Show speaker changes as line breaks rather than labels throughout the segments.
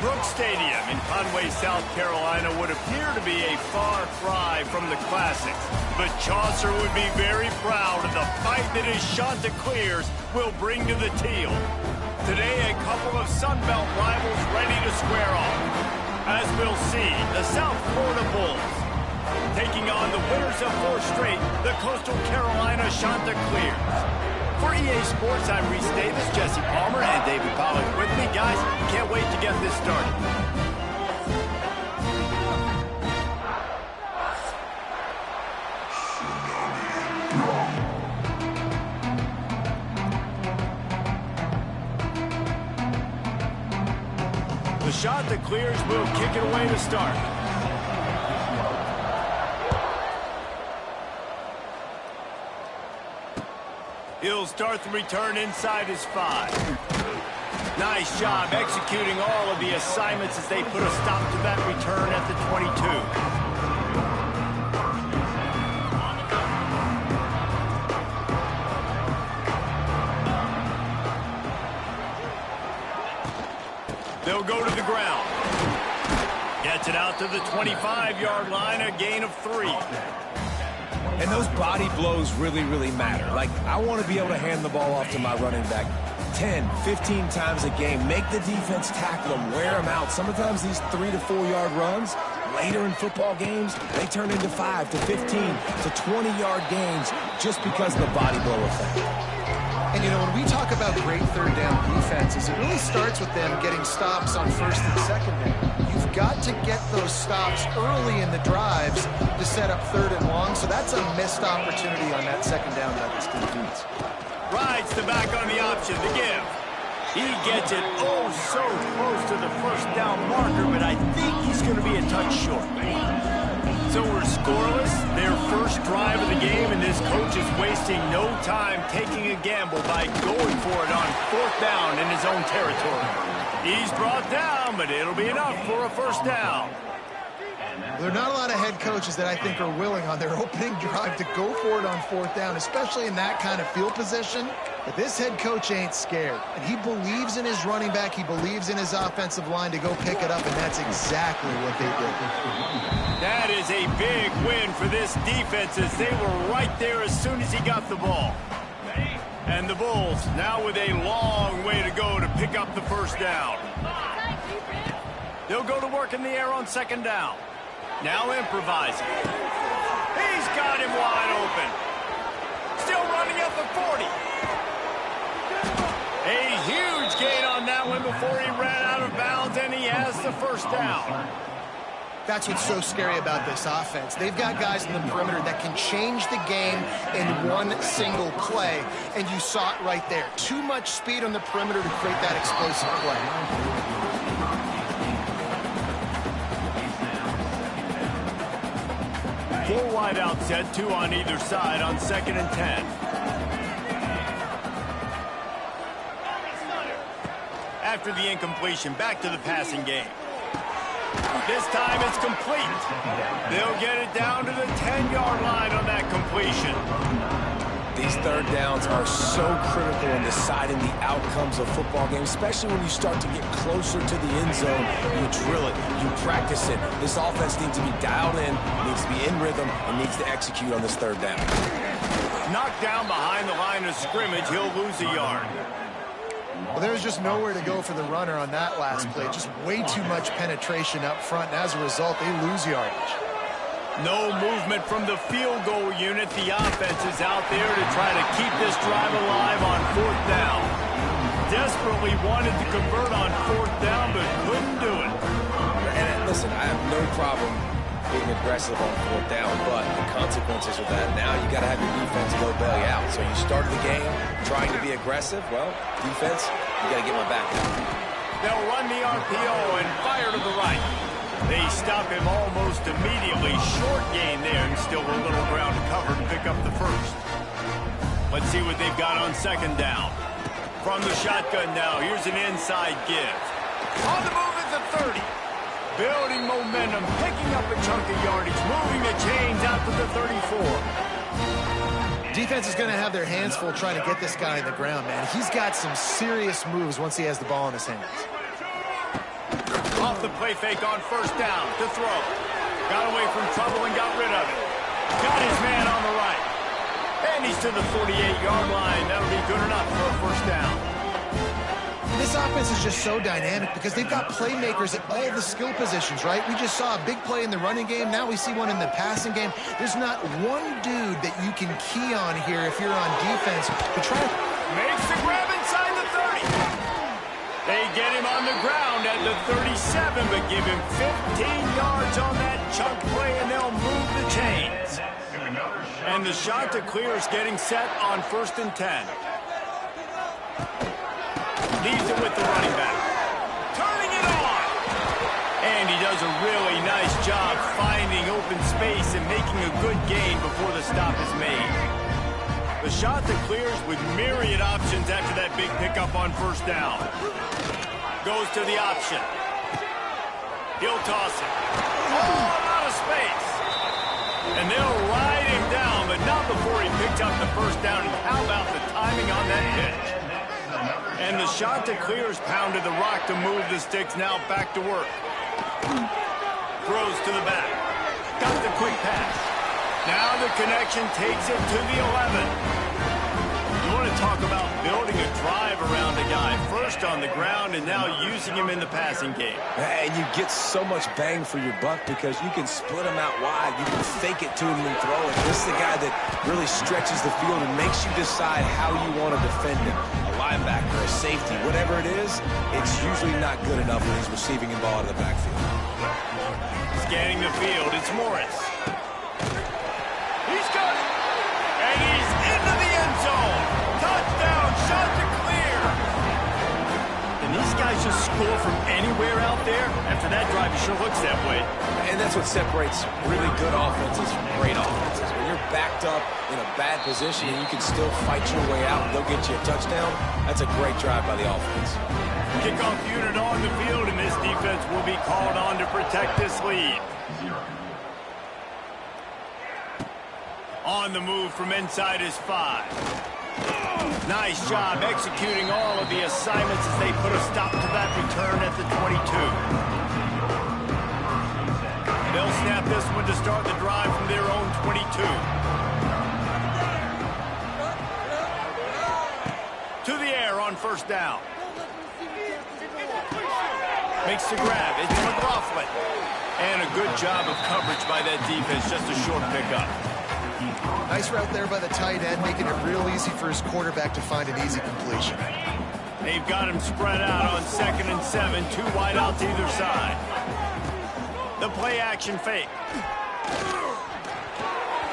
Brooks Stadium in Conway, South Carolina would appear to be a far cry from the classics, but Chaucer would be very proud of the fight that his Chanticleers will bring to the Teal. Today, a couple of Sun Belt rivals ready to square off. As we'll see, the South Florida Bulls taking on the winners of 4 straight, the Coastal Carolina Chanticleers. For EA Sports, I'm Reese Davis, Jesse Palmer, and David Pollack with me. Guys, can't wait to get this started. The Chanticleers will kick it away to start. He'll start the return inside his 5. Nice job executing all of the assignments as they put a stop to that return at the 22. They'll go to the ground. Gets it out to the 25-yard line, a gain of 3.
And those body blows really, really matter. Like, I want to be able to hand the ball off to my running back 10, 15 times a game. Make the defense tackle them, wear them out. Sometimes these 3 to 4 yard runs, later in football games, they turn into 5 to 15 to 20-yard gains just because of the body blow effect.
And, you know, when we talk about great third down defenses, it really starts with them getting stops on first and second down. You've got to get those stops early in the drives to set up third and long, so that's a missed opportunity on that second down by this defense.
Rides the back on the option to give. He gets it oh so close to the first down marker, but I think he's going to be a touch short. So we're scoreless, their first drive of the game, and this coach is wasting no time taking a gamble by going for it on 4th down in his own territory. He's brought down, but it'll be enough for a first down.
There are not a lot of head coaches that I think are willing on their opening drive to go for it on 4th down, especially in that kind of field position. But this head coach ain't scared, and he believes in his running back. He believes in his offensive line to go pick it up, and that's exactly what they did.
That is a big win for this defense as they were right there as soon as he got the ball. And the Bulls now with a long way to go to pick up the first down. They'll go to work in the air on 2nd down. Now improvising. He's got him wide open. Still running at the 40. A huge gain on that one before he ran out of bounds, and he has the first down.
That's what's so scary about this offense. They've got guys in the perimeter that can change the game in one single play, and you saw it right there. Too much speed on the perimeter to create that explosive play.
Full wide out set, 2 on either side on 2nd and 10. After the incompletion, back to the passing game. This time it's complete. They'll get it down to the 10-yard line on that completion.
These third downs are so critical in deciding the outcomes of football games, especially when you start to get closer to the end zone. You drill it, you practice it. This offense needs to be dialed in, needs to be in rhythm, and needs to execute on this third down.
Knocked down behind the line of scrimmage, he'll lose a yard.
Well, there's just nowhere to go for the runner on that last play. Just way too much penetration up front, and as a result, they lose yardage.
No movement from the field goal unit. The offense is out there to try to keep this drive alive on 4th down. Desperately wanted to convert on 4th down, but couldn't do it.
And listen, I have no problem being aggressive on 4th down, but the consequences of that, now you got to have your defense go belly out. So you started the game trying to be aggressive. Well, defense, you got to get my back now.
They'll run the RPO and fire to the right. They stop him almost immediately. Short gain there, and still a little ground to cover to pick up the first. Let's see what they've got on 2nd down. From the shotgun now, here's an inside give. On the move at the 30. Building momentum, picking up a chunk of yardage, moving the chains out to the 34.
Defense is going to have their hands full trying to get this guy in the ground, man. He's got some serious moves once he has the ball in his hands.
off the play fake on first down to throw. Got away from trouble and got rid of it. Got his man on the right. And he's to the 48-yard line. That'll be good enough for a first down.
This offense is just so dynamic because they've got playmakers at all the skill positions, right? We just saw a big play in the running game. Now we see one in the passing game. There's not one dude that you can key on here if you're on defense to try to...
Makes the grab inside the 30. They get him on the ground at the 37, but give him 15 yards on that chunk play, and they'll move the chains. And the shot to clear is getting set on 1st and 10. Leaves it with the running back. Turning it on. And he does a really nice job finding open space and making a good gain before the stop is made. The shot that clears with myriad options after that big pickup on 1st down. Goes to the option. He'll toss it. Oh, out of space. And they'll ride him down, but not before he picked up the 1st down. And how about the timing on that pitch? And the shot to clear is pounded the rock to move the sticks. Now back to work. Throws to the back. Got the quick pass. Now the connection takes it to the 11. You want to talk about building a drive around a guy. First on the ground and now using him in the passing game.
And you get so much bang for your buck because you can split him out wide. You can fake it to him and throw it. This is the guy that really stretches the field and makes you decide how you want to defend him. A linebacker, a safety, whatever it is, it's usually not good enough when he's receiving the ball out of the backfield.
Scanning the field, it's Morris. He's got it. And he's into the end zone. Touchdown, shot to clear. And these guys just score from anywhere out there. After that drive, it sure looks that way.
And that's what separates really good offenses from great offenses. When you're backed up in a bad position and you can still fight your way out and go get you a touchdown, that's a great drive by the offense.
Kickoff unit on the field, and this defense will be called on to protect this lead. On the move from inside his 5. Nice job executing all of the assignments as they put a stop to that return at the 22. They'll snap this one to start the drive from their own 22. To the air on 1st down. Makes the grab. It's McLaughlin. And a good job of coverage by that defense. Just a short pickup.
Nice route there by the tight end, making it real easy for his quarterback to find an easy completion.
They've got him spread out on 2nd and 7. 2 wide out to either side. The play action fake.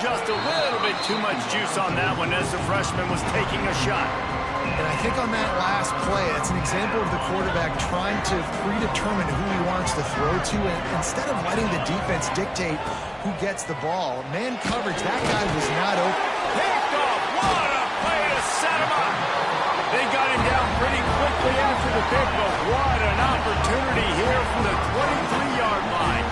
Just a little bit too much juice on that one as the freshman was taking a shot.
And I think on that last play, it's an example of the quarterback trying to predetermine who he wants to throw to, and instead of letting the defense dictate who gets the ball. Man coverage, that guy was not open.
Picked off. What a play to set him up. They got him down pretty quickly after the pick, but what an opportunity here from the 23-yard line.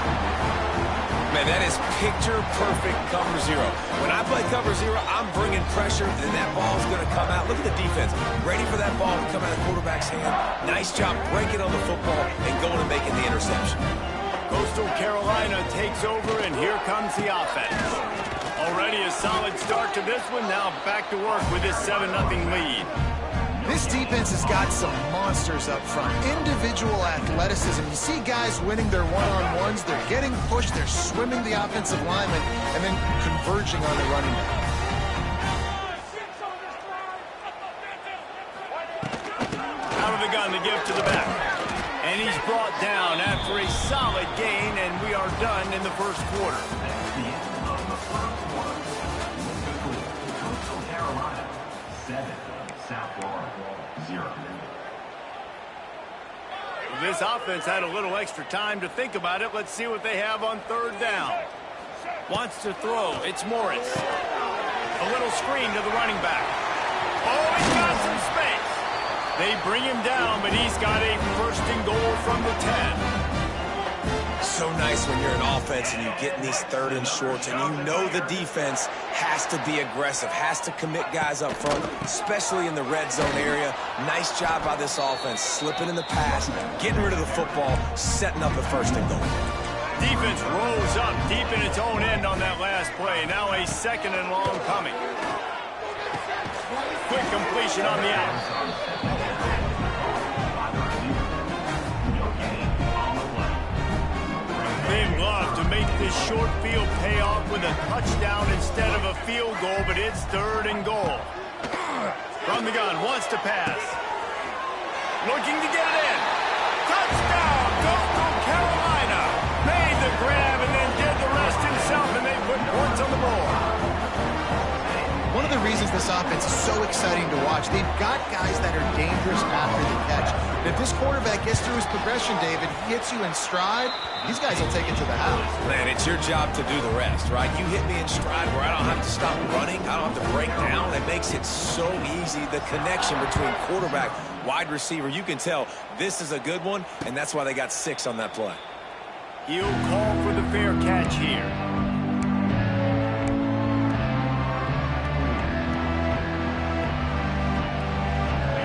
Man, that is picture-perfect cover zero. When I play cover zero, I'm bringing pressure, and that ball's going to come out. Look at the defense. Ready for that ball to come out of the quarterback's hand. Nice job breaking on the football and going and making the interception.
Coastal Carolina takes over, and here comes the offense. Already a solid start to this one. Now back to work with this 7-0 lead.
This defense has got some monsters up front. Individual athleticism. You see guys winning their one-on-ones. They're getting pushed. They're swimming the offensive lineman and then converging on the running back.
Out of the gun to give to the back. And he's brought down after a solid gain, and we are done in the first quarter.
Coastal Carolina, 7. South Florida, 0.
This offense had a little extra time to think about it. Let's see what they have on 3rd down. Wants to throw. It's Morris. A little screen to the running back. Oh, he's got some space. They bring him down, but he's got a 1st and goal from the 10.
so nice when you're an offense and you get in these third and shorts and you know the defense has to be aggressive, has to commit guys up front, especially in the red zone area. Nice job by this offense, slipping in the pass, getting rid of the football, setting up the first and goal.
Defense rose up deep in its own end on that last play. Now a second and long coming. Quick completion on the out. They'd love to make this short field pay off with a touchdown instead of a field goal, but it's third and goal. From the gun, wants to pass. Looking to get it in. Touchdown, Coastal Carolina. Made the grab and then did the rest himself, and they put points on the board.
One of the reasons this offense is so exciting to watch, they've got guys that are dangerous after the catch. And if this quarterback gets through his progression, David, he hits you in stride, these guys will take it to the house.
Man, it's your job to do the rest, right? You hit me in stride where I don't have to stop running. I don't have to break down. It makes it so easy. The connection between quarterback, wide receiver, you can tell this is a good one, and that's why they got 6 on that play.
He'll call for the fair catch here.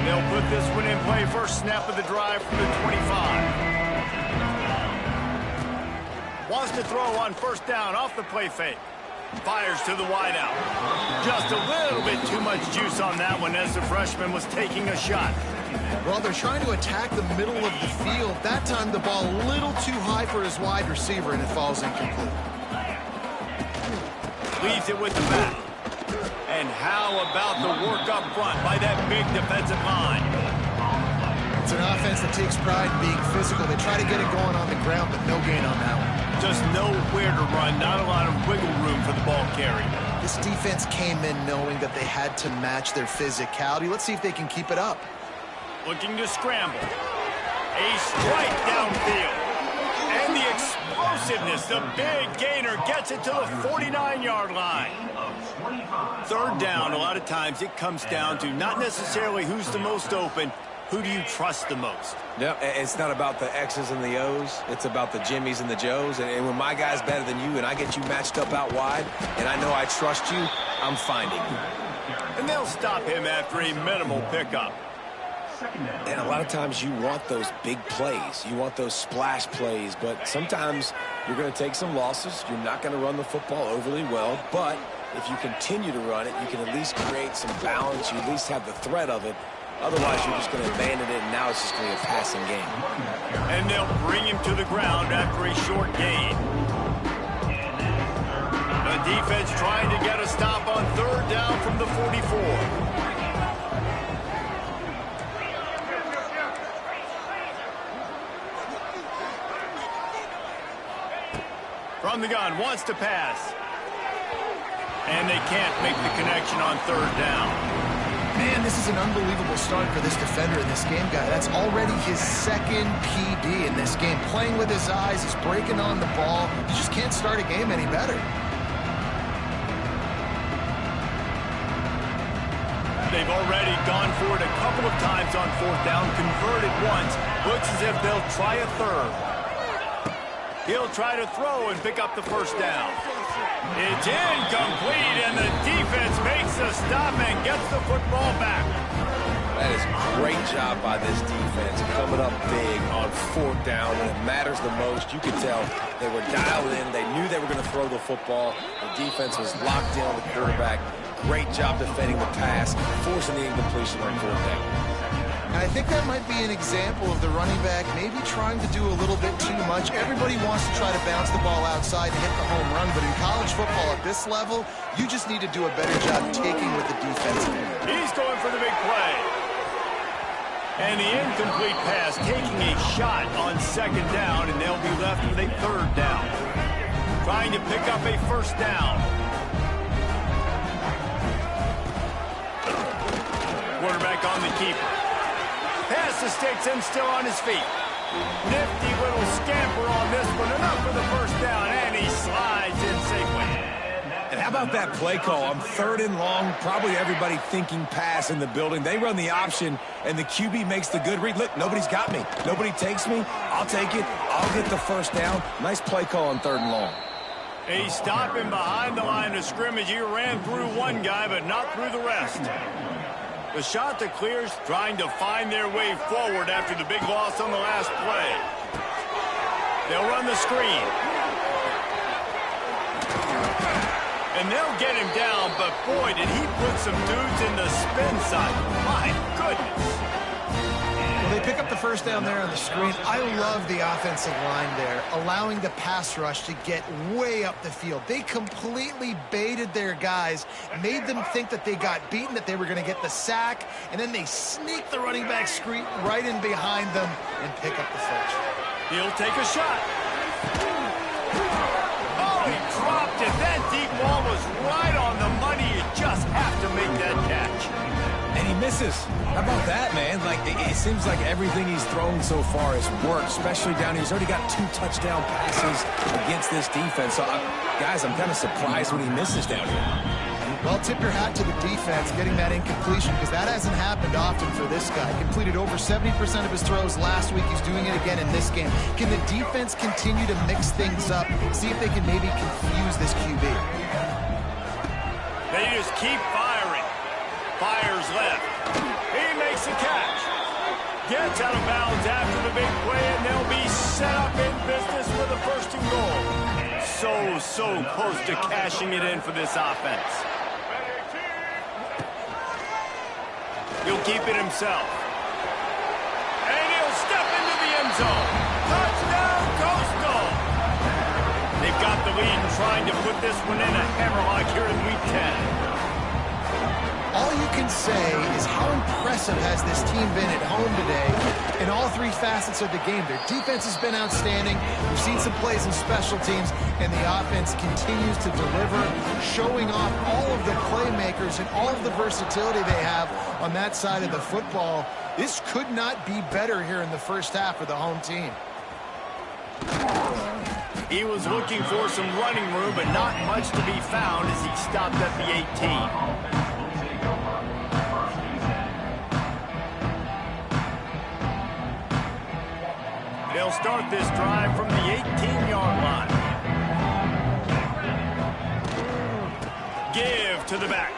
They'll put this one in play. First snap of the drive from the 25. Wants to throw on first down off the play fake. Fires to the wideout. Just a little bit too much juice on that one as the freshman was taking a shot.
Well, they're trying to attack the middle of the field. That time the ball a little too high for his wide receiver, and it falls incomplete.
Leaves it with the back. And how about the work up front by that big defensive line?
It's an offense that takes pride in being physical. They try to get it going on the ground, but no gain on that one.
Just nowhere to run, not a lot of wiggle room for the ball carry.
This defense came in knowing that they had to match their physicality. Let's see if they can keep it up.
Looking to scramble. A strike downfield. And the explosiveness, the big gainer gets it to the 49-yard line. Third down, a lot of times it comes down to not necessarily who's the most open, who do you trust the most?
Yeah, it's not about the X's and the O's. It's about the Jimmys and the Joes. And when my guy's better than you and I get you matched up out wide and I know I trust you, I'm finding you.
And they'll stop him after a minimal pickup.
And a lot of times you want those big plays. You want those splash plays. But sometimes you're going to take some losses. You're not going to run the football overly well. But if you continue to run it, you can at least create some balance. You at least have the threat of it. Otherwise, you're just going to abandon it, and now it's just going to be a passing game.
And they'll bring him to the ground after a short gain. The defense trying to get a stop on third down from the 44. From the gun, wants to pass. And they can't make the connection on third down.
Man, this is an unbelievable start for this defender in this game, guy. That's already his second PD in this game. Playing with his eyes, he's breaking on the ball. You just can't start a game any better.
They've already gone for it a couple of times on fourth down, converted once. Looks as if they'll try a third. He'll try to throw and pick up the first down. It's incomplete, and the defense makes the stop and gets the football back.
That is a great job by this defense, coming up big on fourth down when it matters the most. You could tell they were dialed in. They knew they were going to throw the football. The defense was locked in on the quarterback. Great job defending the pass, forcing the incompletion on fourth down.
And I think that might be an example of the running back maybe trying to do a little bit too much. Everybody wants to try to bounce the ball outside and hit the home run, but in college football at this level, you just need to do a better job taking with the defense.
He's going for the big play. And the incomplete pass taking a shot on second down, and they'll be left with a third down. Trying to pick up a first down. Quarterback on the keeper. Pass the sticks and still on his feet. Nifty little scamper on this one. Enough for the first down, and he slides in safely.
And how about that play call? I'm 3rd and long, probably everybody thinking pass in the building. They run the option, and the QB makes the good read. Look, nobody's got me. Nobody takes me. I'll take it. I'll get the first down. Nice play call on 3rd and long.
He's stopping behind the line of scrimmage. He ran through one guy, but not through the rest. The Chanticleers trying to find their way forward after the big loss on the last play. They'll run the screen. And they'll get him down, but boy, did he put some dudes in the spin side. My goodness.
Well, they pick up the first down there on the screen. I love the offensive line there, allowing the pass rush to get way up the field. They completely baited their guys, made them think that they got beaten, that they were going to get the sack, and then they sneak the running back screen right in behind them and pick up the first.
He'll take a shot. Oh, he dropped it. That deep ball was right on the money. You just have to make that catch.
And he misses. How about that, man? Like, it seems like everything he's thrown so far has worked, especially down here. He's already got 2 touchdown passes against this defense. So, guys, I'm kind of surprised when he misses down here.
Well, tip your hat to the defense getting that incompletion, because that hasn't happened often for this guy. Completed over 70% of his throws last week. He's doing it again in this game. Can the defense continue to mix things up, see if they can maybe confuse this QB?
They just keep firing. Fires left. He makes the catch. Gets out of bounds after the big play, and they'll be set up in business with a 1st and goal. So close to cashing it in for this offense. He'll keep it himself. And he'll step into the end zone. Touchdown, Coastal! They've got the lead and trying to put this one in a hammerlock here in Week 10.
All you can say is how impressive has this team been at home today in all 3 facets of the game. Their defense has been outstanding. We've seen some plays in special teams, and the offense continues to deliver, showing off all of the playmakers and all of the versatility they have on that side of the football. This could not be better here in the first half for the home team.
He was looking for some running room, but not much to be found as he stopped at the 18. They'll start this drive from the 18-yard line. Give to the back.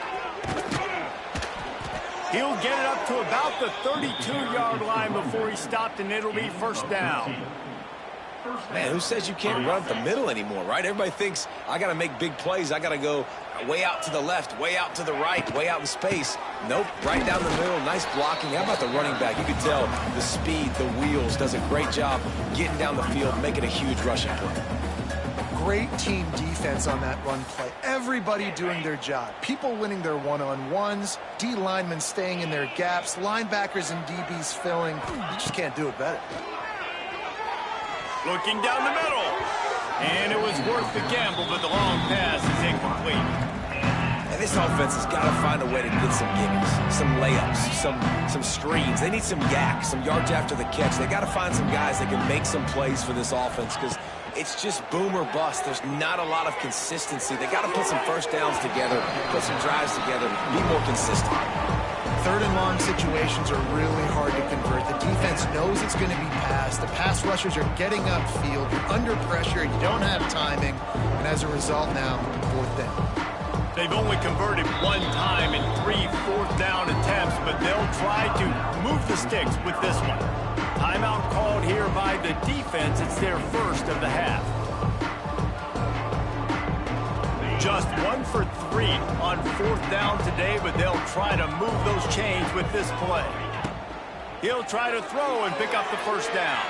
He'll get it up to about the 32-yard line before he stopped, and it'll be 1st down.
Man, who says you can't run up the middle anymore, right? Everybody thinks, I got to make big plays. I got to go way out to the left, way out to the right, way out in space. Nope, right down the middle. Nice blocking. How about the running back? You can tell the speed, the wheels, does a great job getting down the field, making a huge rushing play.
Great team defense on that run play. Everybody doing their job. People winning their one-on-ones, D linemen staying in their gaps, linebackers and DBs filling. You just can't do it better.
Looking down the middle. And it was worth the gamble, but the long pass is incomplete.
And this offense has got to find a way to get some gimmies, some layups, some screens. They need some yak, some yards after the catch. They got to find some guys that can make some plays for this offense, because it's just boom or bust. There's not a lot of consistency. They got to put some first downs together, put some drives together, be more consistent.
3rd and long situations are really hard to convert. The defense knows it's going to be passed. The pass rushers are getting upfield. You're under pressure. You don't have timing. And as a result now, 4th down.
They've only converted 1 time in 3 4th down attempts, but they'll try to move the sticks with this one. Timeout called here by the defense. It's their 1st of the half. Just 1 for 3 on 4th down today, but they'll try to move those chains with this play. He'll try to throw and pick up the 1st down.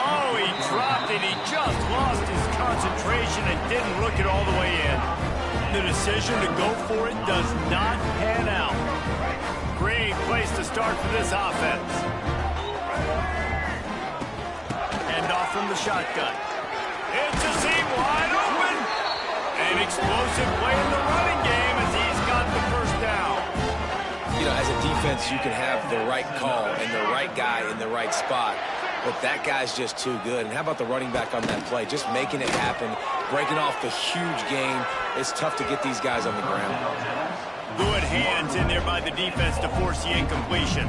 Oh, he dropped it. He just lost his concentration and didn't look it all the way in. The decision to go for it does not pan out. Great place to start for this offense. Hand off from the shotgun. It's a seam wide open. An explosive play in the running game as he's got the 1st down.
You know, as a defense, you can have the right call and the right guy in the right spot, but that guy's just too good. And how about the running back on that play? Just making it happen, breaking off the huge gain. It's tough to get these guys on the ground.
Good hands in there by the defense to force the incompletion.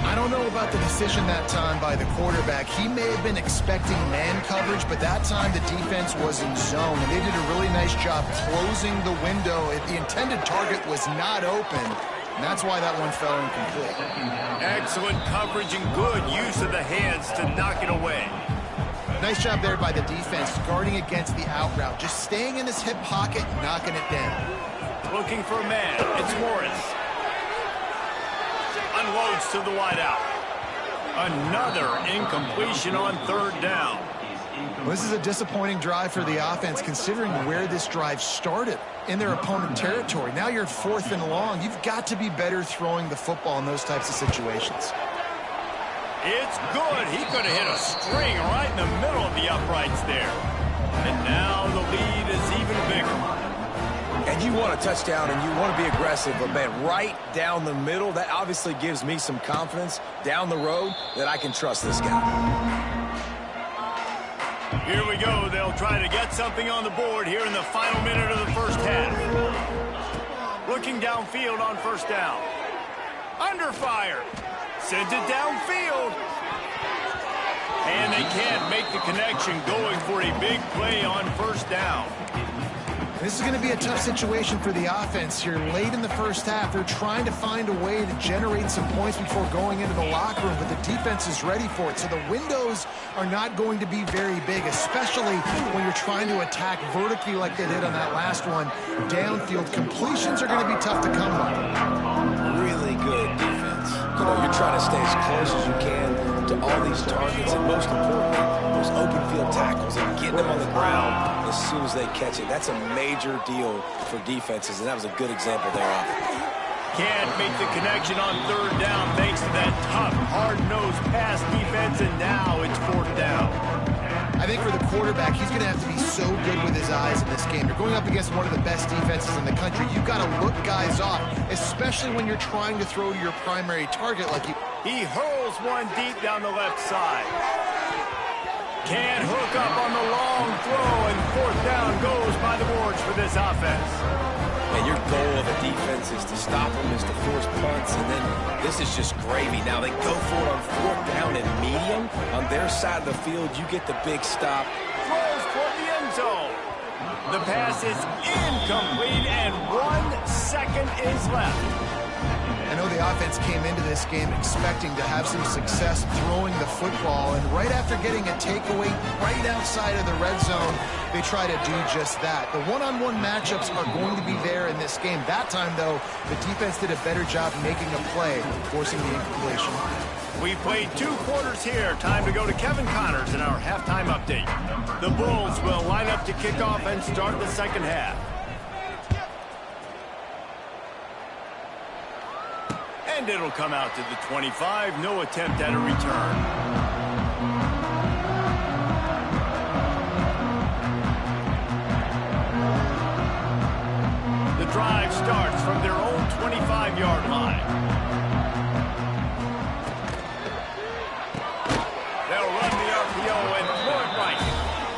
I don't know about the decision that time by the quarterback. He may have been expecting man coverage, but that time the defense was in zone, and they did a really nice job closing the window. The intended target was not open, and that's why that one fell incomplete.
Excellent coverage and good use of the hands to knock it away.
Nice job there by the defense, guarding against the out route. Just staying in his hip pocket, knocking it down.
Looking for a man. It's Morris. Unloads to the wideout. Another incompletion on third down.
Well, this is a disappointing drive for the offense, considering where this drive started, in their opponent territory. Now you're 4th and long. You've got to be better throwing the football in those types of situations.
It's good. He could have hit a string right in the middle of the uprights there. And now the lead is even bigger.
And you want a touchdown and you want to be aggressive, but man, right down the middle, that obviously gives me some confidence down the road that I can trust this guy.
Here we go. They'll try to get something on the board here in the final minute of the first half. Looking downfield on first down. Under fire. Sends it downfield. And they can't make the connection, going for a big play on first down.
This is going to be a tough situation for the offense here. Late in the first half, they're trying to find a way to generate some points before going into the locker room, but the defense is ready for it. So the windows are not going to be very big, especially when you're trying to attack vertically like they did on that last one. Downfield completions are going to be tough to come by.
Really good defense. You know, you're trying to stay as close as you can to all these targets, and most importantly, those open field tackles and getting them on the ground as soon as they catch it. That's a major deal for defenses, and that was a good example there of it.
Can't make the connection on third down thanks to that tough, hard-nosed pass defense, and now it's 4th down.
I think for the quarterback, he's going to have to be so good with his eyes in this game. You're going up against one of the best defenses in the country. You've got to look guys off, especially when you're trying to throw to your primary target like you.
He hurls one deep down the left side. Can't hook up on the long throw, and 4th down goes by the boards for this offense.
And your goal of a defense is to stop them, is to force punts, and then this is just gravy. Now they go for it on 4th down and medium. On their side of the field, you get the big stop.
Throws toward the end zone. The pass is incomplete, and 1 second is left.
I know the offense came into this game expecting to have some success throwing the football, and right after getting a takeaway right outside of the red zone, they try to do just that. The one-on-one matchups are going to be there in this game. That time, though, the defense did a better job making a play, forcing the incompletion.
We played 2 quarters here. Time to go to Kevin Connors in our halftime update. The Bulls will line up to kick off and start the second half. And it'll come out to the 25. No attempt at a return. The drive starts from their own 25-yard line. They'll run the RPO and throw it right.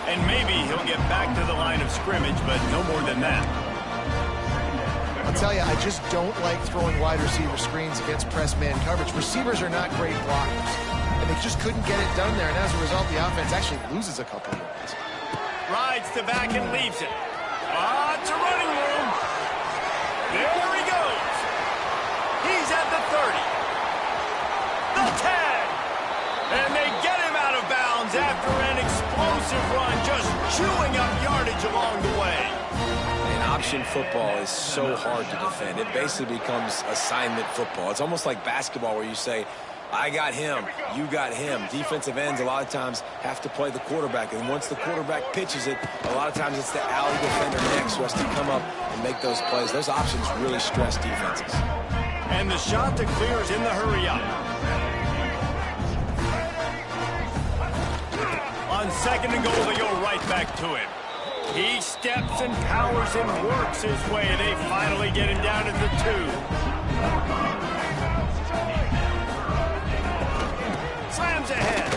And maybe he'll get back to the line of scrimmage, but no more than that.
I'll tell you, I just don't like throwing wide receiver screens against press man coverage. Receivers are not great blockers, and they just couldn't get it done there, and as a result, the offense actually loses a couple of yards.
Rides the back and leaves it. Lots of running room. There he goes. He's at the 30. The 10. And they get him out of bounds after an explosive run, just chewing up yardage along the way.
Option football is so hard to defend. It basically becomes assignment football. It's almost like basketball where you say, I got him, you got him. Defensive ends a lot of times have to play the quarterback, and once the quarterback pitches it, a lot of times it's the alley defender next who has to come up and make those plays. Those options really stress defenses.
And the shot that clears in the hurry up. On 2nd and goal, they go right back to him. He steps and powers and works his way. They finally get him down at the 2. Slams ahead.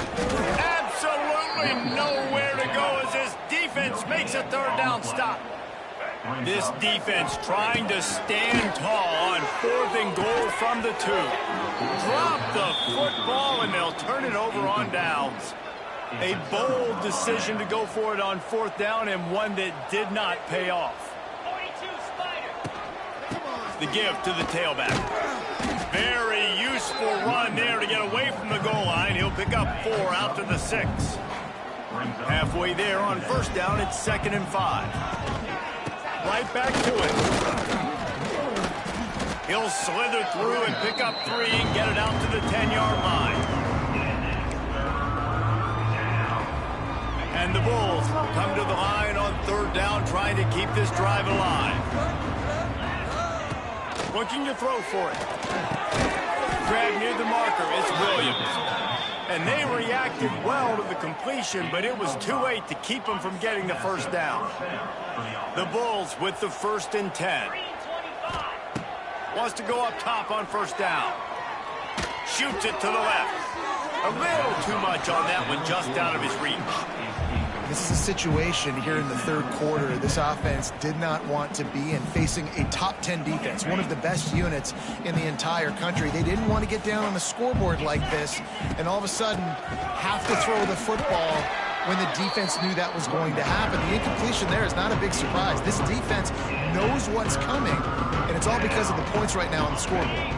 Absolutely nowhere to go as this defense makes a third down stop. This defense trying to stand tall on 4th and goal from the 2. Drop the football, and they'll turn it over on downs. A bold decision to go for it on 4th down, and one that did not pay off. The give to the tailback. Very useful run there to get away from the goal line. He'll pick up 4 out to the 6. Halfway there on 1st down, it's 2nd and 5. Right back to it. He'll slither through and pick up 3 and get it out to the 10-yard line. And the Bulls come to the line on 3rd down, trying to keep this drive alive. Looking to throw for it. Grab near the marker, it's Williams. And they reacted well to the completion, but it was too late to keep them from getting the 1st down. The Bulls with the 1st and 10. Wants to go up top on 1st down. Shoots it to the left. A little too much on that one, just out of his reach.
This is a situation here in the 3rd quarter this offense did not want to be in, facing a top 10 defense, one of the best units in the entire country. They didn't want to get down on the scoreboard like this and all of a sudden have to throw the football when the defense knew that was going to happen. The incompletion there is not a big surprise. This defense knows what's coming, and it's all because of the points right now on the scoreboard.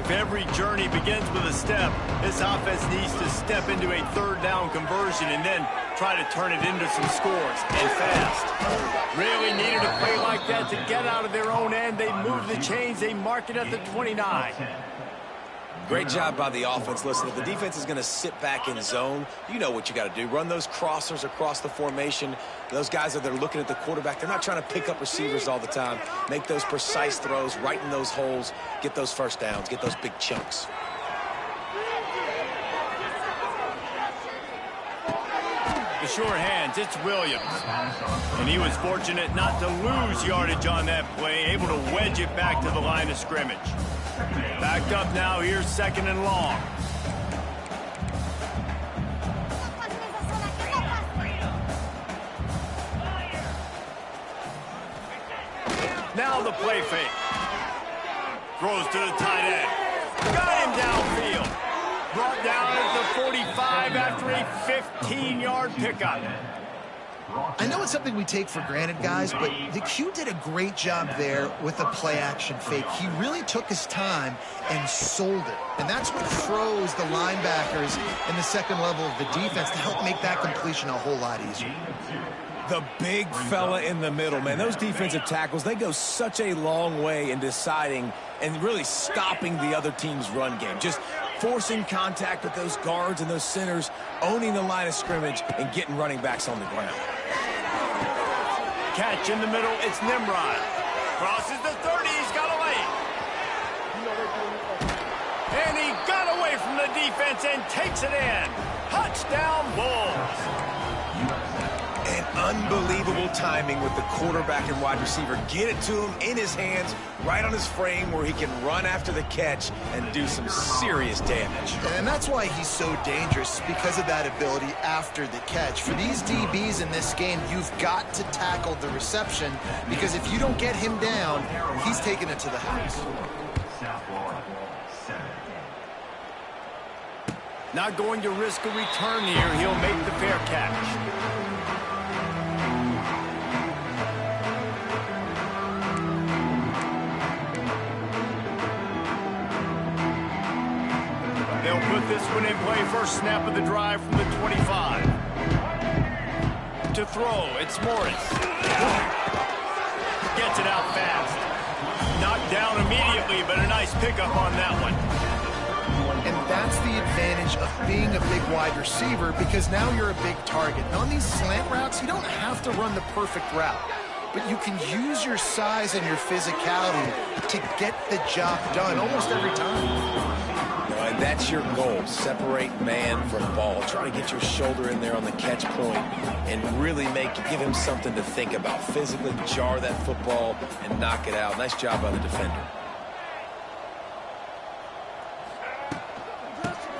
If every journey begins with a step, this offense needs to step into a 3rd down conversion and then try to turn it into some scores, and fast. Really needed a play like that to get out of their own end. They move the chains. They mark it at the 29.
Great job by the offense. Listen, if the defense is going to sit back in zone, you know what you got to do. Run those crossers across the formation. Those guys that are looking at the quarterback, they're not trying to pick up receivers all the time. Make those precise throws, right in those holes, get those 1st downs, get those big chunks.
The sure hands, it's Williams. And he was fortunate not to lose yardage on that play, able to wedge it back to the line of scrimmage. Backed up now, here's 2nd and long. Now the play fake. Throws to the tight end. Got him downfield. Brought down at the 45 after a 15-yard pickup.
I know it's something we take for granted, guys, but the Q did a great job there with the play-action fake. He really took his time and sold it. And that's what froze the linebackers in the 2nd level of the defense to help make that completion a whole lot easier.
The big fella in the middle, man. Those defensive tackles, they go such a long way in deciding and really stopping the other team's run game. Just forcing contact with those guards and those centers, owning the line of scrimmage, and getting running backs on the ground.
Catch in the middle, it's Nimrod. Crosses the 30, he's got away. And he got away from the defense and takes it in. Touchdown, Bulls.
And unbelievable timing with the quarterback and wide receiver. Get it to him in his hands, right on his frame where he can run after the catch and do some serious damage.
And that's why he's so dangerous, because of that ability after the catch. For these DBs in this game, you've got to tackle the reception, because if you don't get him down, he's taking it to the house.
Not going to risk a return here. He'll make the fair catch. They'll put this one in play. First snap of the drive from the 25. To throw, it's Morris. Gets it out fast. Knocked down immediately, but a nice pickup on that one.
And that's the advantage of being a big wide receiver, because now you're a big target. And on these slant routes, you don't have to run the perfect route, but you can use your size and your physicality to get the job done almost every time.
And that's your goal. Separate man from ball. Try to get your shoulder in there on the catch point and really give him something to think about. Physically jar that football and knock it out. Nice job by the defender.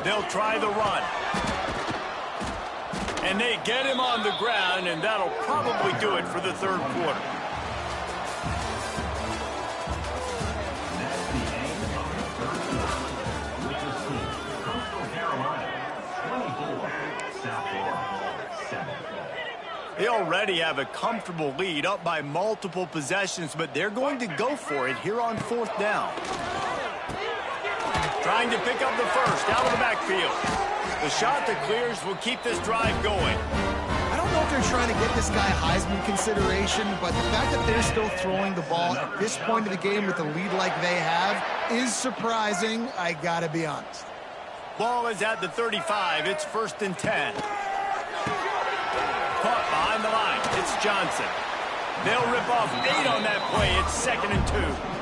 They'll
try the run. And they get him on the ground, and that'll probably do it for the third quarter.
That's the end of the third quarter, with the score, Coastal Carolina 24, South Florida 7.
They already have a comfortable lead, up by multiple possessions, but they're going to go for it here on fourth down. Trying to pick up the first out of the backfield. The shot that clears will keep this drive going.
I don't know if they're trying to get this guy Heisman consideration, but the fact that they're still throwing the ball at this point of the game with a lead like they have is surprising, I gotta be honest.
Ball is at the 35. It's 1st and 10. Caught behind the line. It's Johnson. They'll rip off 8 on that play. It's 2nd and 2.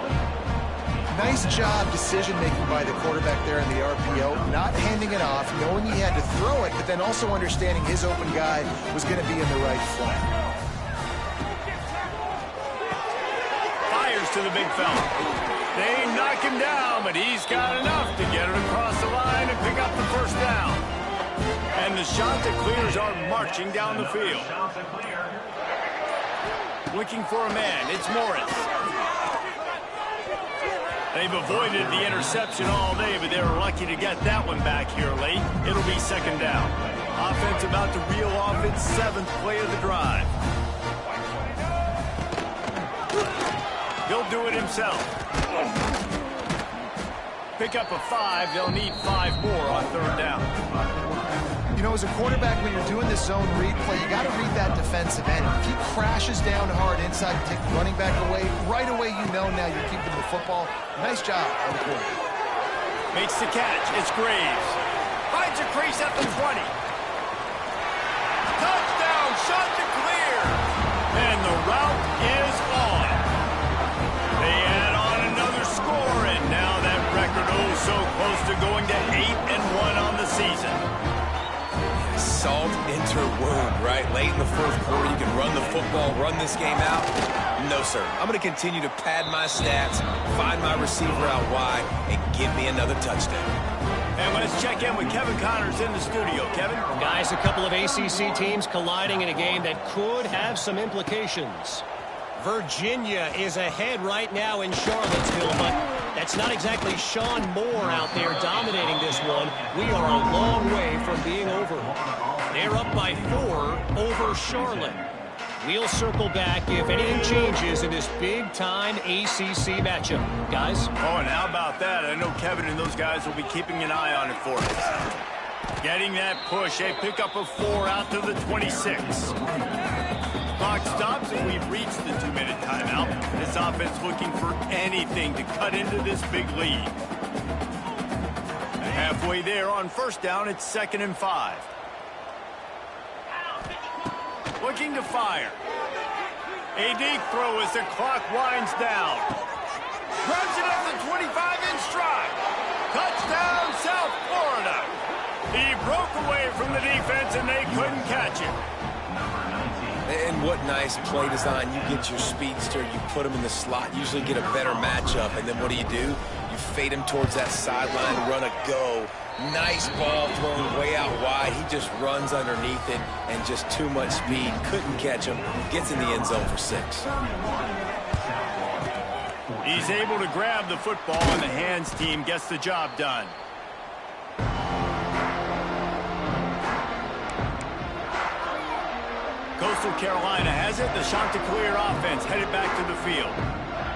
Nice job decision-making by the quarterback there in the RPO, not handing it off, knowing he had to throw it, but then also understanding his open guy was going to be in the right flat.
Fires to the big fella. They knock him down, but he's got enough to get it across the line and pick up the first down. And the Chanticleers are marching down the field. Looking for a man. It's Morris. They've avoided the interception all day, but they were lucky to get that one back here late. It'll be 2nd down. Offense about to reel off its 7th play of the drive. He'll do it himself. Pick up a 5. They'll need 5 more on 3rd down.
You know, as a quarterback, when you're doing this zone read play, you got to read that defensive end. If he crashes down hard inside and take the running back away, right away you know now you're keeping the football. Nice job on the quarterback.
Makes the catch. It's Graves. Finds a crease at the 20. Touchdown, shot to clear. And the route is on. They add on another score, and now that record so close to going to 8-1 on the season.
Salt into wound, right? Late in the first quarter, you can run the football, run this game out. No, sir. I'm going to continue to pad my stats, find my receiver out wide, and give me another touchdown.
And let's check in with Kevin Connors in the studio. Kevin?
Guys, a couple of ACC teams colliding in a game that could have some implications. Virginia is ahead right now in Charlottesville, but that's not exactly Sean Moore out there dominating this one. We are a long way from being over. They're up by 4 over Charlotte. We'll circle back if anything changes in this big-time ACC matchup. Guys?
Oh, and how about that? I know Kevin and those guys will be keeping an eye on it for us. Getting that push. They pick up a 4 out to the 26. Clock stops, and we've reached the 2-minute timeout. This offense looking for anything to cut into this big lead. Halfway there on 1st down, it's 2nd and 5. Looking to fire. A deep throw as the clock winds down. Grabs it at the 25-inch stride. Touchdown, South Florida. He broke away from the defense, and they couldn't catch him.
And what nice play design. You get your speedster, you put him in the slot, usually get a better matchup, and then what do? You fade him towards that sideline, run a go. Nice ball thrown way out wide. He just runs underneath it, and just too much speed. Couldn't catch him. Gets in the end zone for 6.
He's able to grab the football, and the hands team gets the job done. Coastal Carolina has it. The Chanticleer offense headed back to the field.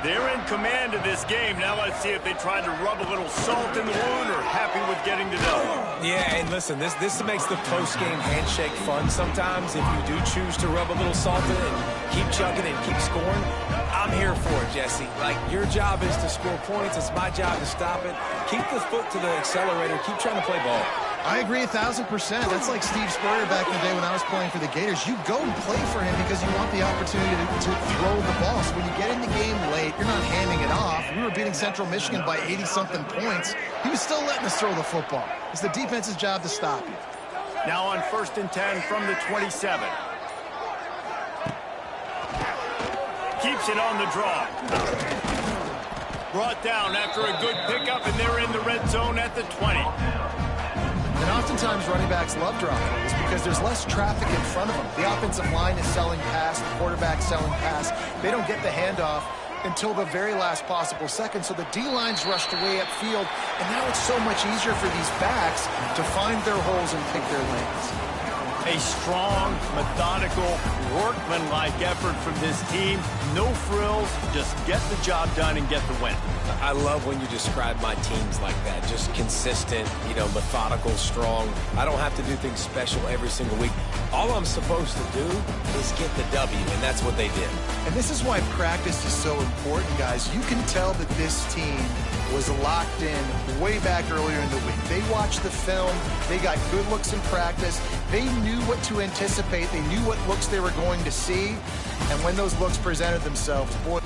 They're in command of this game. Now let's see if they try to rub a little salt in the wound or happy with getting the dub.
Yeah, and listen, this makes the post-game handshake fun sometimes. If you do choose to rub a little salt in it and keep chugging and keep scoring, I'm here for it, Jesse. Like, your job is to score points. It's my job to stop it. Keep the foot to the accelerator. Keep trying to play ball.
I agree 1,000%. That's like Steve Spurrier back in the day when I was playing for the Gators. You go and play for him because you want the opportunity to throw the ball. So when you get in the game late, you're not handing it off. We were beating Central Michigan by 80-something points. He was still letting us throw the football. It's the defense's job to stop you.
Now on 1st and 10 from the 27. Keeps it on the draw. Brought down after a good pickup, and they're in the red zone at the 20.
And oftentimes running backs love dropping is because there's less traffic in front of them. The offensive line is selling pass, the quarterback's selling pass. They don't get the handoff until the very last possible second, so the D-line's rushed away upfield, and now it's so much easier for these backs to find their holes and pick their lanes.
A strong, methodical, workmanlike effort from this team. No frills, just get the job done and get the win.
I love when you describe my teams like that. Just consistent, methodical, strong. I don't have to do things special every single week. All I'm supposed to do is get the W, and that's what they did.
And this is why practice is so important, guys. You can tell that this team was locked in way back earlier in the week. They watched the film. They got good looks in practice. They knew what to anticipate. They knew what looks they were going to see. And when those looks presented themselves, boy,